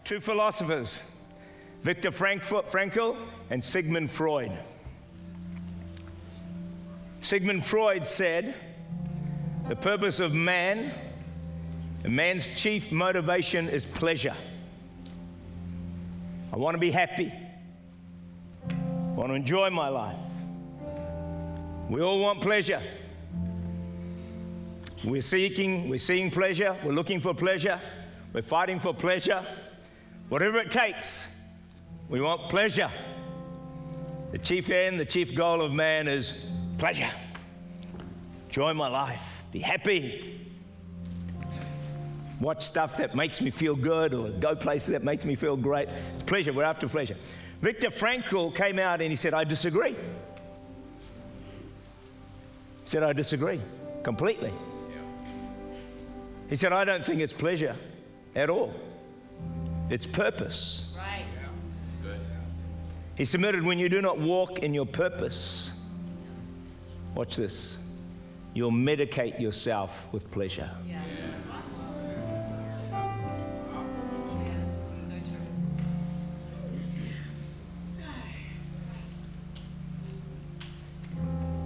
Two philosophers, Viktor Frankl and Sigmund Freud. Sigmund Freud said, the purpose of man, a man's chief motivation is pleasure. I want to be happy. I want to enjoy my life. We all want pleasure. We're seeking pleasure. We're looking for pleasure. We're fighting for pleasure. Whatever it takes, we want pleasure. The chief end, the chief goal of man is pleasure. Enjoy my life. Be happy. Watch stuff that makes me feel good or go places that makes me feel great. It's pleasure. We're after pleasure. Viktor Frankl came out and he said, I disagree. He said, I disagree completely. He said, I don't think it's pleasure at all. It's purpose. Right. Good. He submitted, when you do not walk in your purpose, watch this, you'll medicate yourself with pleasure. Yeah. So true.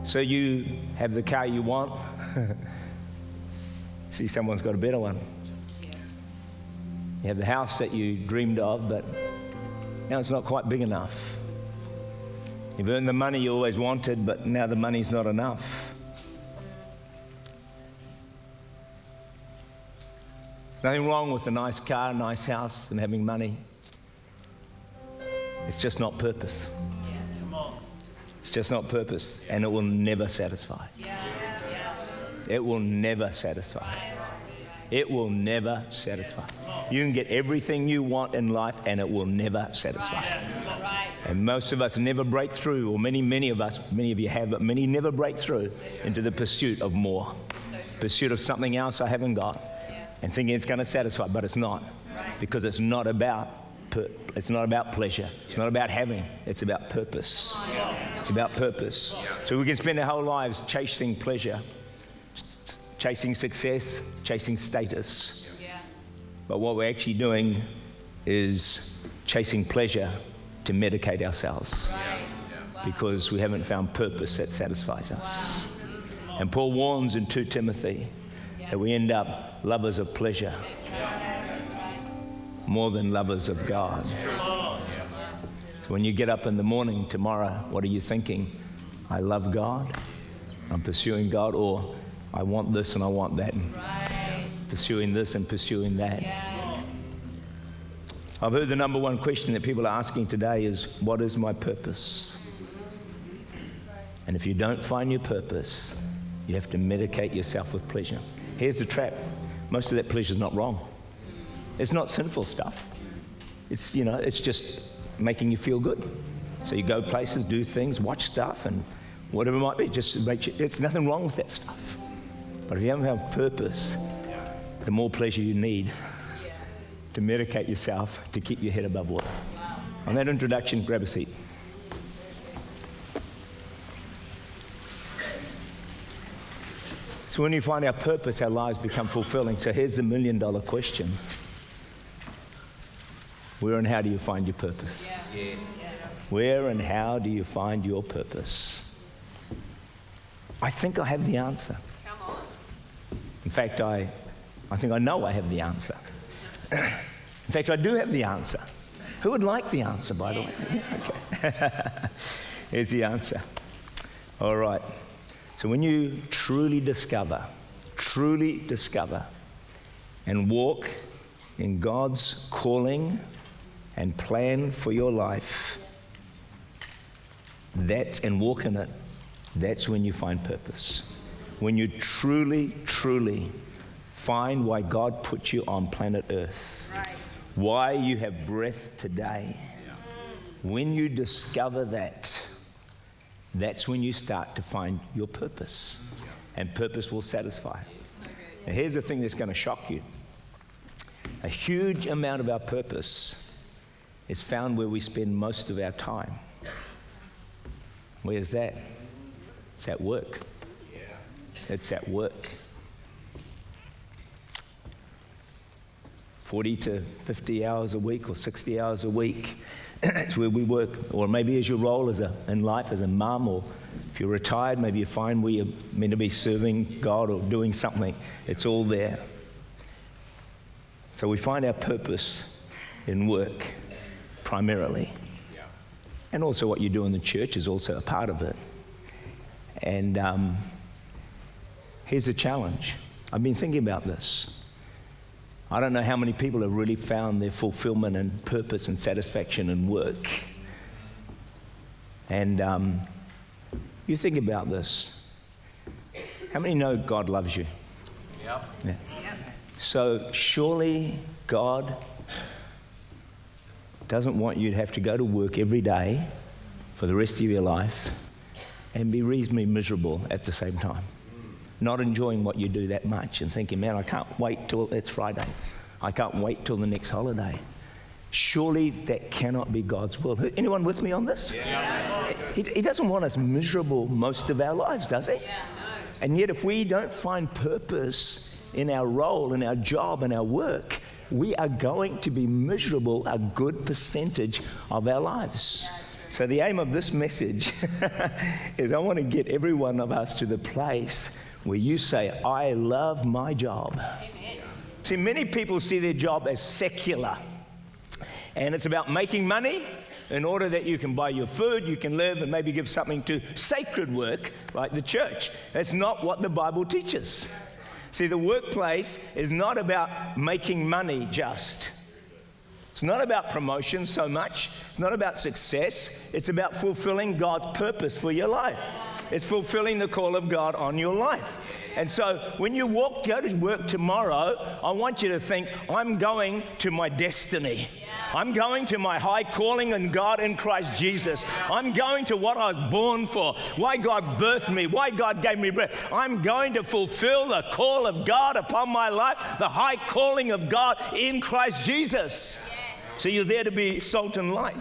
So you have the car you want. See, someone's got a better one. You have the house that you dreamed of, but now it's not quite big enough. You've earned the money you always wanted, but now the money's not enough. There's nothing wrong with a nice car, a nice house, and having money. It's just not purpose. It's just not purpose, and it will never satisfy. It will never satisfy. It will never satisfy. You can get everything you want in life, and it will never satisfy. And most of us never break through, or many of us, many of you have, but many never break through into the pursuit of more. Pursuit of something else I haven't got, and thinking it's going to satisfy, but it's not, because it's not about pleasure. It's not about having. It's about purpose. It's about purpose. So we can spend our whole lives chasing pleasure, chasing success, chasing status. But what we're actually doing is chasing pleasure to medicate ourselves, because we haven't found purpose that satisfies us. And Paul warns in 2 Timothy that we end up lovers of pleasure more than lovers of God. So when you get up in the morning tomorrow, what are you thinking? I love God, I'm pursuing God, or I want this and I want that, and pursuing this and pursuing that. I've heard the number one question that people are asking today is, what is my purpose? And if you don't find your purpose, you have to medicate yourself with pleasure. Here's the trap. Most of that pleasure is not wrong. It's not sinful stuff. It's just making you feel good. So you go places, do things, watch stuff, and whatever it might be, just make you, there's nothing wrong with that stuff. But if you haven't found purpose, the more pleasure you need to medicate yourself to keep your head above water. On that introduction, grab a seat. So when you find our purpose, our lives become fulfilling. So here's the $1 million question. Where and how do you find your purpose? Where and how do you find your purpose? I think I have the answer. Come on. In fact, I think I know I have the answer. In fact, I do have the answer. Who would like the answer, by the way? Okay. Here's the answer. All right. So when you truly discover, and walk in God's calling and plan for your life, and walk in it, that's when you find purpose. When you truly find why God put you on planet Earth, why you have breath today. When you discover that, that's when you start to find your purpose, and purpose will satisfy. Now here's the thing that's going to shock you. A huge amount of our purpose is found where we spend most of our time. Where's that? It's at work. It's at work. 40 to 50 hours a week or 60 hours a week. It's where we work. Or maybe as your role in life as a mum, or if you're retired, maybe you find where you're meant to be serving God or doing something. It's all there. So we find our purpose in work primarily. Yeah. And also what you do in the church is also a part of it. And here's a challenge. I've been thinking about this. I don't know how many people have really found their fulfillment and purpose and satisfaction in work. And you think about this. How many know God loves you? Yep. Yeah. Yep. So surely God doesn't want you to have to go to work every day for the rest of your life and be reasonably miserable at the same time. Not enjoying what you do that much and thinking, man, I can't wait till it's Friday. I can't wait till the next holiday. Surely that cannot be God's will. Anyone with me on this? Yeah. He doesn't want us miserable most of our lives, does he? Yeah, no. And yet if we don't find purpose in our role, in our job, in our work, we are going to be miserable a good percentage of our lives. Yeah, so the aim of this message is I want to get every one of us to the place where you say, I love my job. Amen. See, many people see their job as secular. And it's about making money in order that you can buy your food, you can live, and maybe give something to sacred work like the church. That's not what the Bible teaches. See, the workplace is not about making money just. It's not about promotion so much. It's not about success. It's about fulfilling God's purpose for your life. It's fulfilling the call of God on your life. And so when you go to work tomorrow, I want you to think, I'm going to my destiny. I'm going to my high calling in God in Christ Jesus. I'm going to what I was born for, why God birthed me, why God gave me breath. I'm going to fulfill the call of God upon my life, the high calling of God in Christ Jesus. So you're there to be salt and light.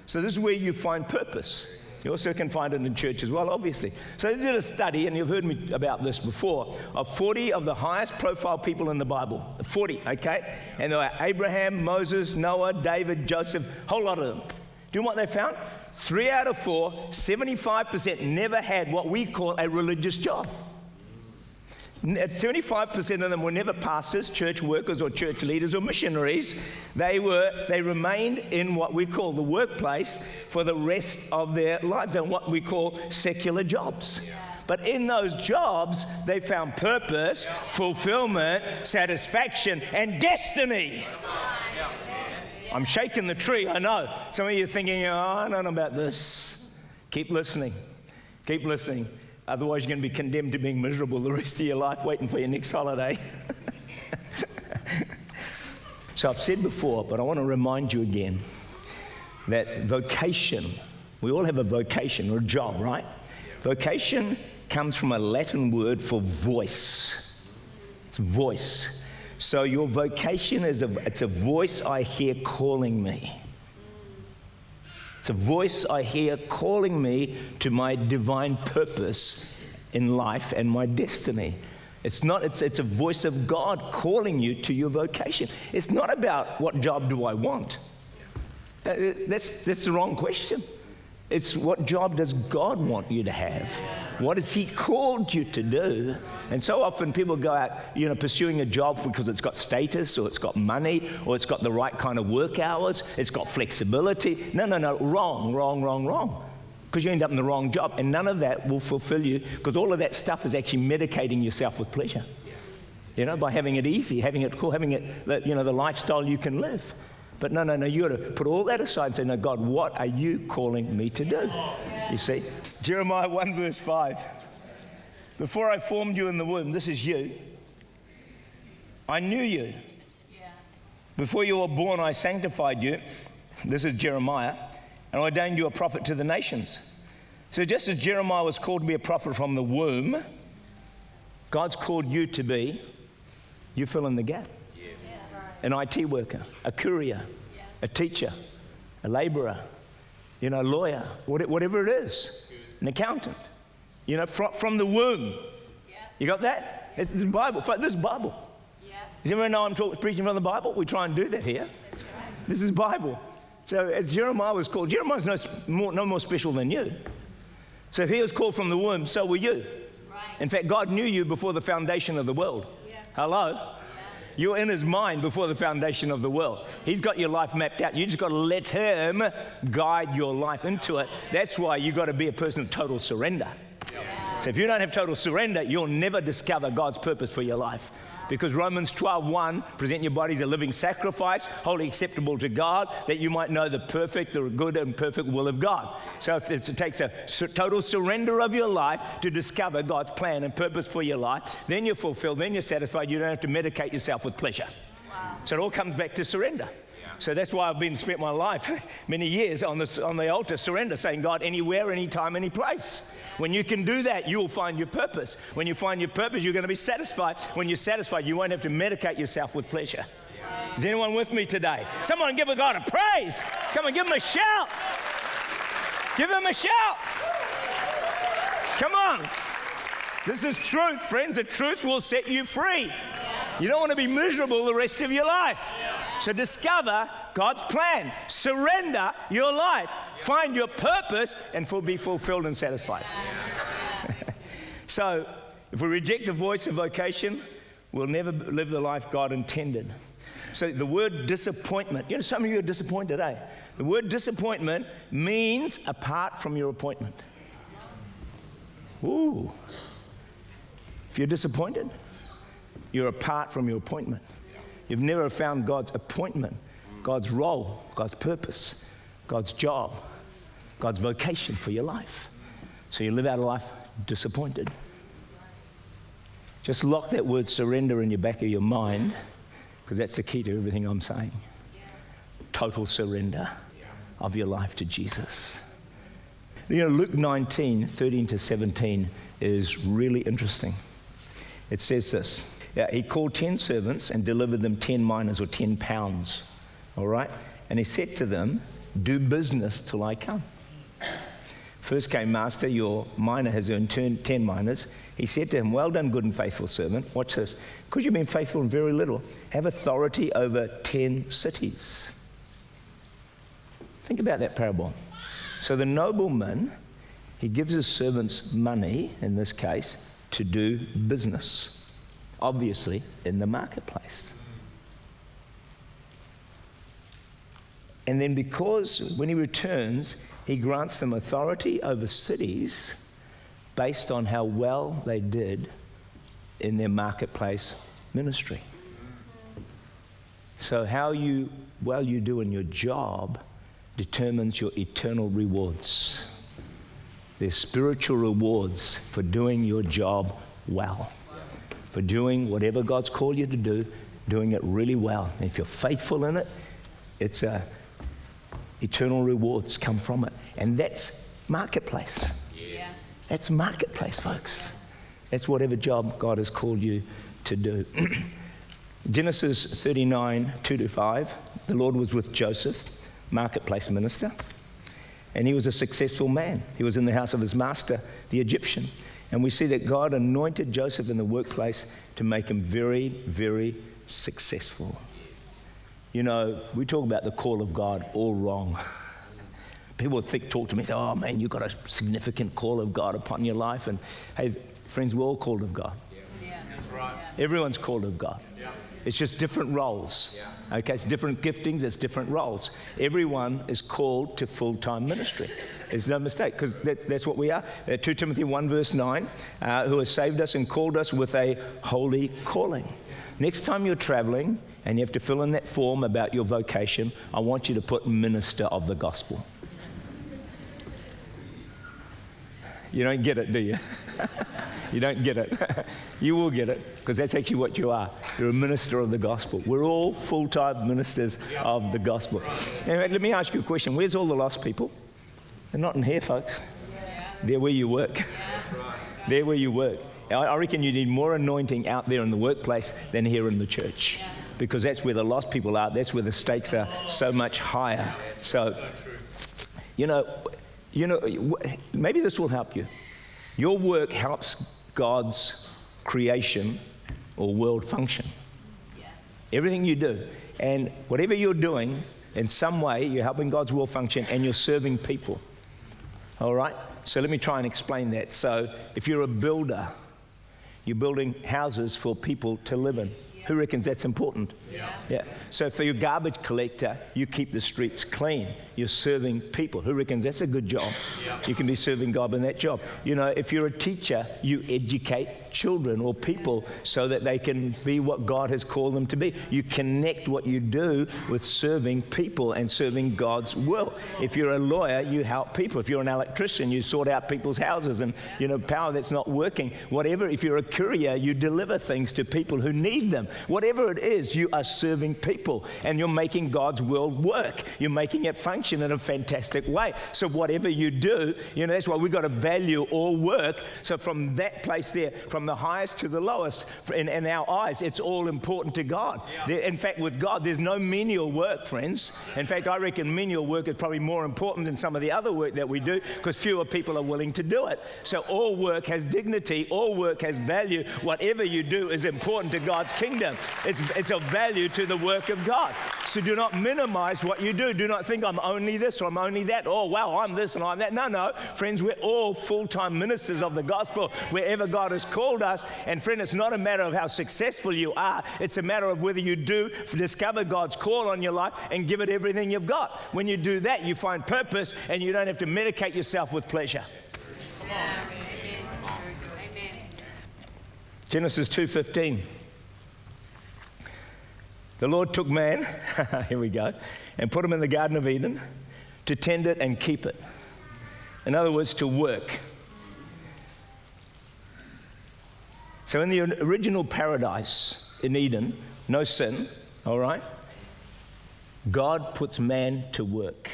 So this is where you find purpose. You also can find it in church as well, obviously. So they did a study, and you've heard me about this before, of 40 of the highest profile people in the Bible. 40, okay? And they were Abraham, Moses, Noah, David, Joseph, a whole lot of them. Do you know what they found? 3 out of 4, 75% never had what we call a religious job. 75% of them were never pastors, church workers, or church leaders, or missionaries. They remained in what we call the workplace for the rest of their lives, and what we call secular jobs. But in those jobs, they found purpose, fulfillment, satisfaction, and destiny. I'm shaking the tree, I know. Some of you are thinking, I don't know about this. Keep listening. Keep listening. Otherwise, you're going to be condemned to being miserable the rest of your life, waiting for your next holiday. So I've said before, but I want to remind you again, that vocation, we all have a vocation or a job, right? Vocation comes from a Latin word for voice. It's voice. So your vocation is it's a voice I hear calling me. It's a voice I hear calling me to my divine purpose in life and my destiny. It's a voice of God calling you to your vocation. It's not about what job do I want. That's the wrong question. It's what job does God want you to have? What has He called you to do? And so often people go out, pursuing a job because it's got status, or it's got money, or it's got the right kind of work hours, it's got flexibility. No, wrong. Because you end up in the wrong job, and none of that will fulfill you, because all of that stuff is actually medicating yourself with pleasure. By having it easy, having it cool, having it, the lifestyle you can live. But no, you got to put all that aside and say, no, God, what are you calling me to do? You see? Jeremiah 1 verse 5. Before I formed you in the womb, this is you. I knew you. Before you were born, I sanctified you. This is Jeremiah. And ordained you a prophet to the nations. So just as Jeremiah was called to be a prophet from the womb, God's called you to be, you fill in the gap. An IT worker, a courier, a teacher, a laborer, lawyer, whatever it is, an accountant, from the womb. You got that? It's the Bible. This is Bible. Does everyone know I'm preaching from the Bible? We try and do that here. This is Bible. So as Jeremiah was called, Jeremiah's no more special than you. So if he was called from the womb, so were you. In fact, God knew you before the foundation of the world. Hello? You're in his mind before the foundation of the world. He's got your life mapped out. You just got to let him guide your life into it. That's why you got to be a person of total surrender. So if you don't have total surrender, you'll never discover God's purpose for your life. Because Romans 12:1, present your bodies a living sacrifice, wholly acceptable to God, that you might know the perfect, the good and perfect will of God. So if it takes a total surrender of your life to discover God's plan and purpose for your life, then you're fulfilled, then you're satisfied. You don't have to medicate yourself with pleasure. Wow. So it all comes back to surrender. So that's why I've spent my life, many years on the altar, surrender, saying, God, anywhere, anytime, any place. When you can do that, you'll find your purpose. When you find your purpose, you're going to be satisfied. When you're satisfied, you won't have to medicate yourself with pleasure. Is anyone with me today? Someone give a God a praise. Come on, give him a shout. Give him a shout. Come on. This is truth, friends. The truth will set you free. You don't want to be miserable the rest of your life. So discover God's plan. Surrender your life. Find your purpose and be fulfilled and satisfied. So if we reject the voice of vocation, we'll never live the life God intended. So the word disappointment, some of you are disappointed today. The word disappointment means apart from your appointment. Ooh. If you're disappointed, you're apart from your appointment. You've never found God's appointment, God's role, God's purpose, God's job, God's vocation for your life. So you live out a life disappointed. Just lock that word surrender in your back of your mind, because that's the key to everything I'm saying. Total surrender of your life to Jesus. Luke 19, 13 to 17 is really interesting. It says this. He called 10 servants and delivered them 10 minas or 10 pounds. All right? And he said to them, do business till I come. First came, Master, your mina has earned 10 minas. He said to him, well done, good and faithful servant. Watch this. Because you've been faithful in very little, have authority over 10 cities. Think about that parable. So the nobleman, he gives his servants money, in this case, to do business. Obviously, in the marketplace. And then because when he returns, he grants them authority over cities based on how well they did in their marketplace ministry. So how well you do in your job determines your eternal rewards. There's spiritual rewards for doing your job well. For doing whatever God's called you to do, doing it really well. And if you're faithful in it, it's eternal rewards come from it. And that's marketplace. Yeah. That's marketplace, folks. That's whatever job God has called you to do. Genesis 39, 2-5, the Lord was with Joseph, marketplace minister, and he was a successful man. He was in the house of his master, the Egyptian. And we see that God anointed Joseph in the workplace to make him very, very successful. We talk about the call of God all wrong. People talk to me and say, oh man, you've got a significant call of God upon your life. And hey, friends, we're all called of God. Yeah. That's right. Everyone's called of God. Yeah. It's just different roles. Yeah. Okay, it's different giftings, it's different roles. Everyone is called to full-time ministry. There's no mistake, because that's what we are. 2 Timothy 1 verse 9, who has saved us and called us with a holy calling. Next time you're traveling and you have to fill in that form about your vocation, I want you to put minister of the gospel. You don't get it, do you? You don't get it. You will get it, because that's actually what you are. You're a minister of the gospel. We're all full-time ministers of the gospel. Anyway, let me ask you a question. Where's all the lost people? They're not in here, folks. They're where you work. They're where you work. I reckon you need more anointing out there in the workplace than here in the church, because that's where the lost people are. That's where the stakes are so much higher. So, maybe this will help you. Your work helps God's creation or world function. Everything you do. And whatever you're doing, in some way, you're helping God's will function and you're serving people. All right? So let me try and explain that. So if you're a builder, you're building houses for people to live in. Who reckons that's important? Yeah. So for your garbage collector, you keep the streets clean. You're serving people. Who reckons that's a good job? You can be serving God in that job. You know, if you're a teacher, you educate children or people so that they can be what God has called them to be. You connect what you do with serving people and serving God's will. If you're a lawyer, you help people. If you're an electrician, you sort out people's houses and, you know, power that's not working. Whatever, if you're a courier, you deliver things to people who need them. Whatever it is, you are serving people and you're making God's world work. You're making it function in a fantastic way. So whatever you do, you know, that's why we've got to value all work. So from that place there, from the highest to the lowest, in our eyes, it's all important to God. In fact, with God, there's no menial work, friends. In fact, I reckon menial work is probably more important than some of the other work that we do because fewer people are willing to do it. So all work has dignity, all work has value. Whatever you do is important to God's kingdom. It's of value to the work of God. So do not minimize what you do. Do not think I'm only this or I'm only that. Oh, wow, I'm this and I'm that. No. Friends, we're all full-time ministers of the gospel wherever God has called us. And friend, it's not a matter of how successful you are. It's a matter of whether you do discover God's call on your life and give it everything you've got. When you do that, you find purpose and you don't have to medicate yourself with pleasure. Come on. Amen. Genesis 2:15. The Lord took man, here we go, and put him in the Garden of Eden to tend it and keep it. In other words, to work. So in the original paradise in Eden, no sin, all right? God puts man to work.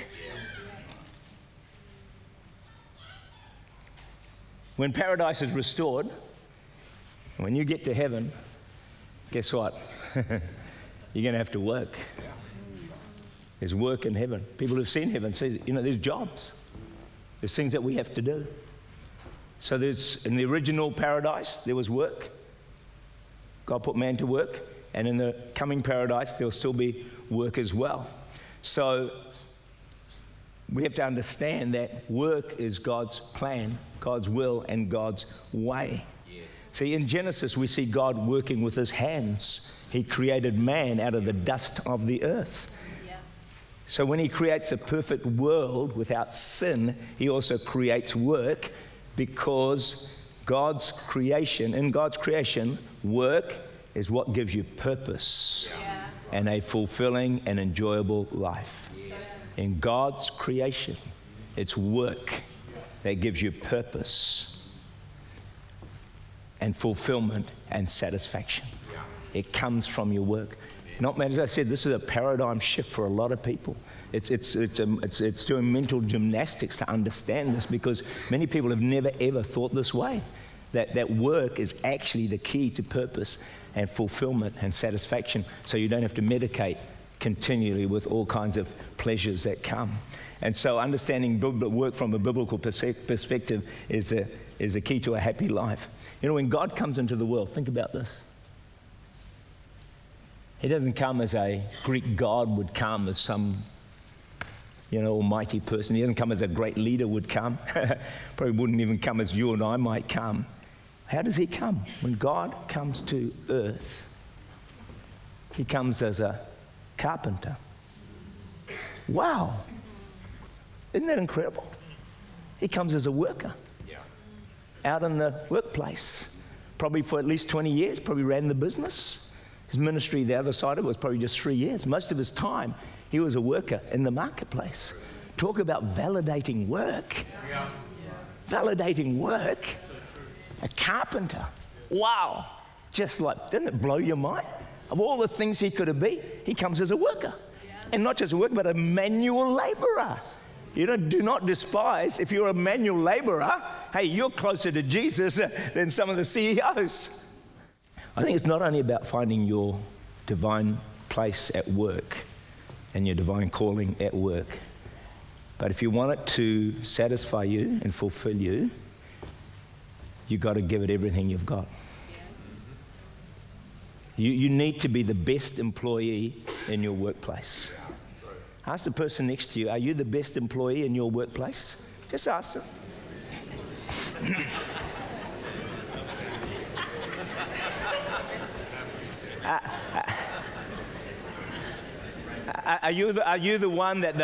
When paradise is restored, when you get to heaven, guess what? You're going to have to work. There's work in heaven. People who've seen heaven say, you know, there's jobs. There's things that we have to do. So in the original paradise, there was work. God put man to work. And in the coming paradise, there'll still be work as well. So we have to understand that work is God's plan, God's will, and God's way. See, in Genesis, we see God working with his hands. He created man out of the dust of the earth. Yeah. So when he creates a perfect world without sin, he also creates work because in God's creation, work is what gives you purpose and a fulfilling and enjoyable life. Yeah. In God's creation, it's work that gives you purpose and fulfillment and satisfaction. It comes from your work. Not, as I said, this is a paradigm shift for a lot of people. It's doing mental gymnastics to understand this because many people have never ever thought this way. That work is actually the key to purpose and fulfillment and satisfaction, so you don't have to medicate continually with all kinds of pleasures that come. And so understanding work from a biblical perspective is a key to a happy life. You know, when God comes into the world, think about this. He doesn't come as a Greek god would come, as some, you know, almighty person. He doesn't come as a great leader would come. Probably wouldn't even come as you and I might come. How does he come? When God comes to earth, he comes as a carpenter. Wow. Isn't that incredible? He comes as a worker. Out in the workplace. Probably for at least 20 years, probably ran the business. His ministry, the other side of it, was probably just 3 years. Most of his time, he was a worker in the marketplace. Talk about validating work. Yeah. Validating work. A carpenter. Wow. Just like, didn't it blow your mind? Of all the things he could have been, he comes as a worker. Yeah. And not just a worker, but a manual laborer. Do not despise if you're a manual laborer. Hey, you're closer to Jesus than some of the CEOs. I think it's not only about finding your divine place at work and your divine calling at work, but if you want it to satisfy you and fulfill you, you've got to give it everything you've got. You need to be the best employee in your workplace. Ask the person next to you, are you the best employee in your workplace? Just ask them. Are you the one that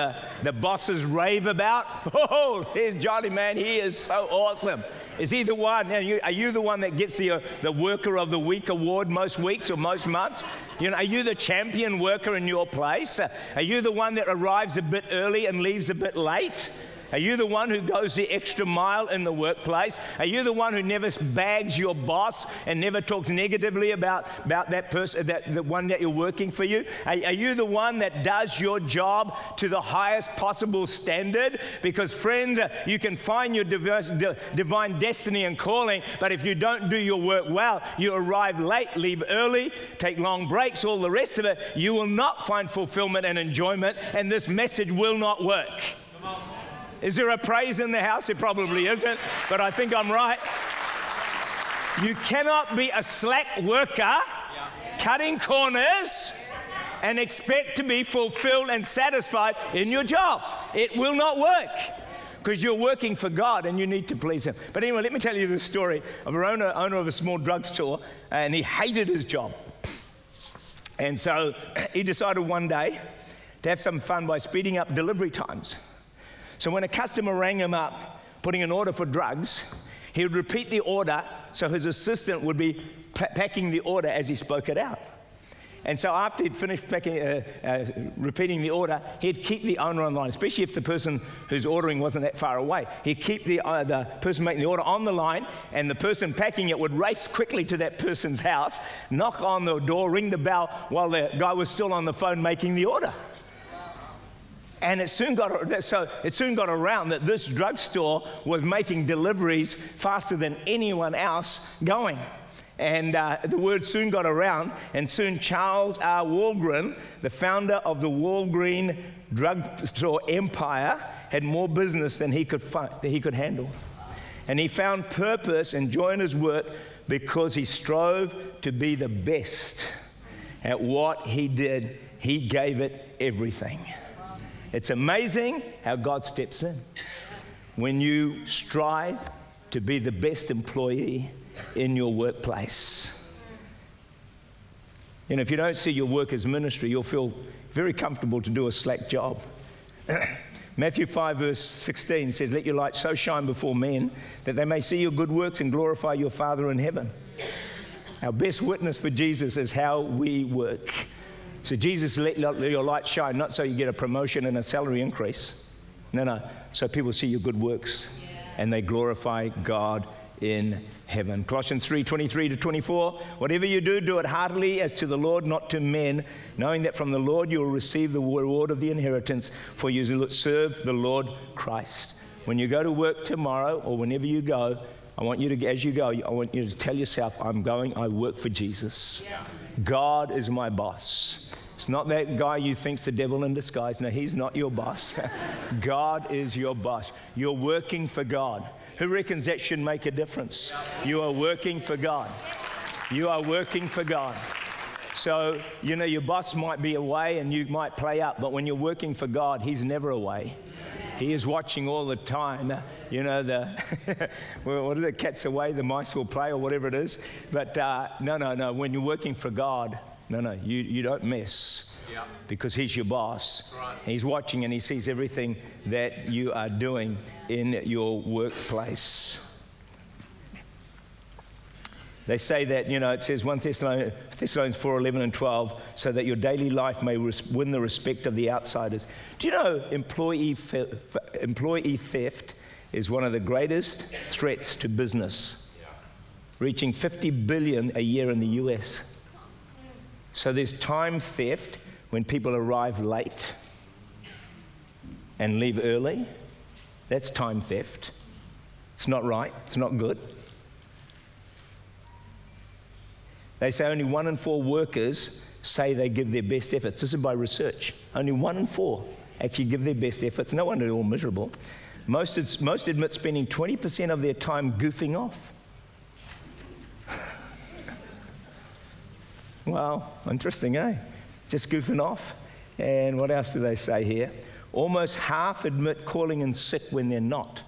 the bosses rave about? Oh, here's Johnny, man. He is so awesome. Is he the one? Are you the one that gets the Worker of the Week award most weeks or most months? Are you the champion worker in your place? Are you the one that arrives a bit early and leaves a bit late? Are you the one who goes the extra mile in the workplace? Are you the one who never bags your boss and never talks negatively about that person, the one that you're working for you? Are you the one that does your job to the highest possible standard? Because friends, you can find your divine destiny and calling, but if you don't do your work well, you arrive late, leave early, take long breaks, all the rest of it, you will not find fulfillment and enjoyment, and this message will not work. Is there a praise in the house? It probably isn't, but I think I'm right. You cannot be a slack worker, cutting corners, and expect to be fulfilled and satisfied in your job. It will not work because you're working for God and you need to please Him. But anyway, let me tell you the story of an owner of a small drugstore, and he hated his job. And so he decided one day to have some fun by speeding up delivery times. So when a customer rang him up, putting an order for drugs, he would repeat the order so his assistant would be packing the order as he spoke it out. And so after he'd finished repeating the order, he'd keep the owner on the line, especially if the person who's ordering wasn't that far away. He'd keep the person making the order on the line, and the person packing it would race quickly to that person's house, knock on the door, ring the bell while the guy was still on the phone making the order. And it soon got around that this drugstore was making deliveries faster than anyone else going. And the word soon got around, and soon Charles R. Walgren, the founder of the Walgreen drugstore empire, had more business than he could handle. And he found purpose and joy in his work because he strove to be the best at what he did. He gave it everything. It's amazing how God steps in when you strive to be the best employee in your workplace. If you don't see your work as ministry, you'll feel very comfortable to do a slack job. Matthew 5 verse 16 says, "Let your light so shine before men that they may see your good works and glorify your Father in heaven." Our best witness for Jesus is how we work. So Jesus, let your light shine, not so you get a promotion and a salary increase. No, so people see your good works and they glorify God in heaven. Colossians 3:23-24, "Whatever you do, do it heartily as to the Lord, not to men, knowing that from the Lord you will receive the reward of the inheritance, for you serve the Lord Christ." When you go to work tomorrow or whenever you go, I want you to tell yourself, I work for Jesus. God is my boss. It's not that guy you think's the devil in disguise. No, he's not your boss. God is your boss. You're working for God. Who reckons that should make a difference? You are working for God. You are working for God. So, your boss might be away and you might play up, but when you're working for God, He's never away. He is watching all the time. What is it? Cat's away, the mice will play, or whatever it is. But no. When you're working for God, you don't miss, because He's your boss. Right. He's watching and He sees everything that you are doing in your workplace. They say that, it says 1 Thessalonians 4:11 and 12, so that your daily life may win the respect of the outsiders. Do you know employee theft is one of the greatest threats to business, reaching $50 billion a year in the US. So there's time theft when people arrive late and leave early. That's time theft. It's not right. It's not good. They say only 1 in 4 workers say they give their best efforts. This is by research. Only 1 in 4 actually give their best efforts. No wonder they're all miserable. Most admit spending 20% of their time goofing off. Well, interesting, eh? Just goofing off. And what else do they say here? Almost half admit calling in sick when they're not.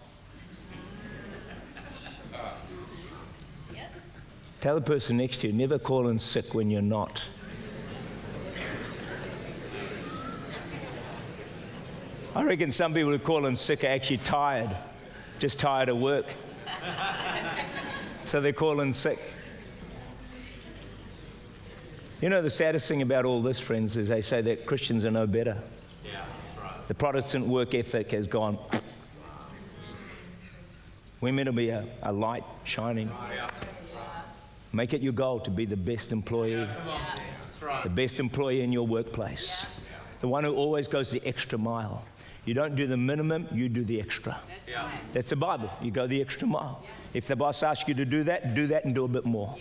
Tell the person next to you, never call in sick when you're not. I reckon some people who call in sick are actually tired, just tired of work. So they call in sick. You know, the saddest thing about all this, friends, is they say that Christians are no better. Yeah, that's right. The Protestant work ethic has gone. We're meant to be a light shining. Yeah. Make it your goal to be the best employee, That's right. the best employee in your workplace, the one who always goes the extra mile. You don't do the minimum, you do the extra. That's the Bible. You go the extra mile. If the boss asks you to do that and do a bit more.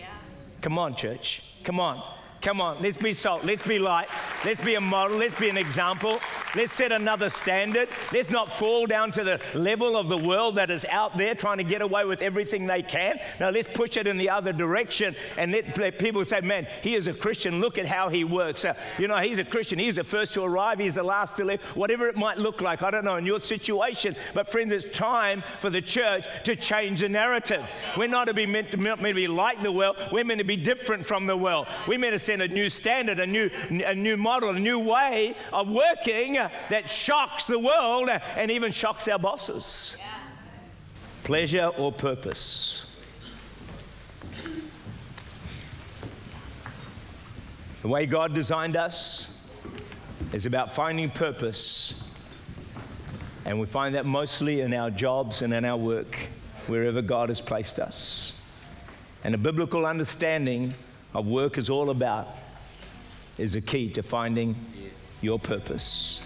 Come on, church. Come on. Come on, let's be salt, let's be light, let's be a model, let's be an example, let's set another standard. Let's not fall down to the level of the world that is out there trying to get away with everything they can. No, let's push it in the other direction and let people say, man, he is a Christian, look at how he works. He's a Christian, he's the first to arrive, he's the last to leave, whatever it might look like, I don't know, in your situation. But friends, it's time for the church to change the narrative. We're not meant to be like the world, we're meant to be different from the world. We're meant to set a new standard, a new model, a new way of working that shocks the world and even shocks our bosses. Pleasure or purpose? The way God designed us is about finding purpose, and we find that mostly in our jobs and in our work, wherever God has placed us. And a biblical understanding of work is all about is the key to finding your purpose.